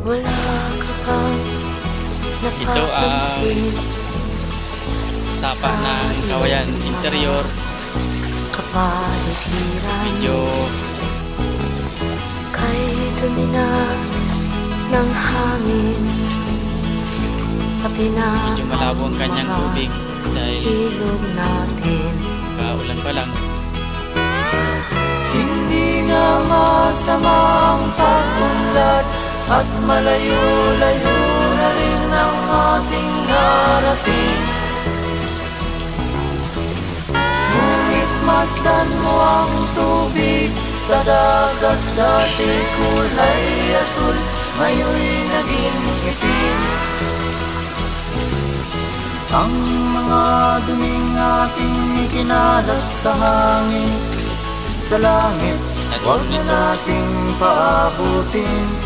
Wala ka bang napapansin? Sapa ng Kawayan Interior. Kapaligiran Medyo kay dumi na ng hangin, pati na medyo malabo ang kanyang tubig dahil ilog natin. kaulan pa lang. Hindi nga masama ang pag-unlad at malayo-layo na rin ang ating narating. Ngunit masdan mo ang tubig sa dagat, dati kulay asul, ngayon'y naging itim. Ang mga duming ating ikinalat sa hangin, sa langit, huwag na nating paabutin.